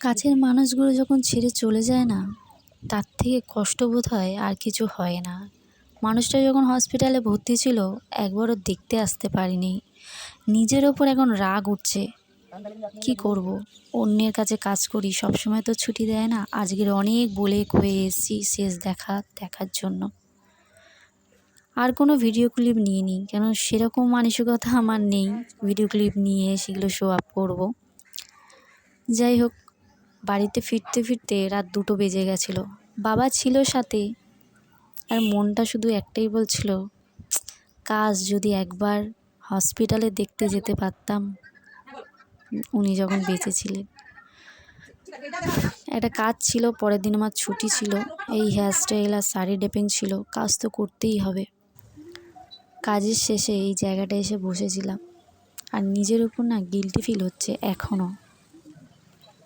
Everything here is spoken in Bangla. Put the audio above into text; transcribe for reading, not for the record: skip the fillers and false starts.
কাছের মানুষগুলো যখন ছেড়ে চলে যায় না, তার থেকে কষ্ট বোধ হয় আর কিছু হয় না। মানুষটা যখন হসপিটালে ভর্তি ছিল, একবারও দেখতে আসতে পারিনি। নিজের ওপর এখন রাগ উঠছে। কি করব? অন্যের কাছে কাজ করি, সবসময় তো ছুটি দেয় না। আজকের অনেক বলে কয়ে এসেছি শেষ দেখার জন্য। আর কোনো ভিডিও ক্লিপ নিয়ে নিই, কেন সেরকম মানসিকতা আমার নেই ভিডিও ক্লিপ নিয়ে সেগুলো শো আপ করবো। যাই হোক, বাড়িতে ফিরতে ফিরতে রাত 2টো বেজে গেছিলো। বাবা ছিল সাথে, আর মনটা শুধু একটাই বলছিল, কাজ যদি একবার হসপিটালে দেখতে যেতে পারতাম উনি যখন বেঁচে ছিলেন। একটা কাজ ছিল, পরের দিন আমার ছুটি ছিল। এই হেয়ারস্টাইল আর শাড়ি ড্রেপিং ছিল, কাজ তো করতেই হবে। কাজের শেষে এই জায়গাটায় এসে বসেছিলাম, আর নিজের উপর না গিল্টি ফিল হচ্ছে এখনও।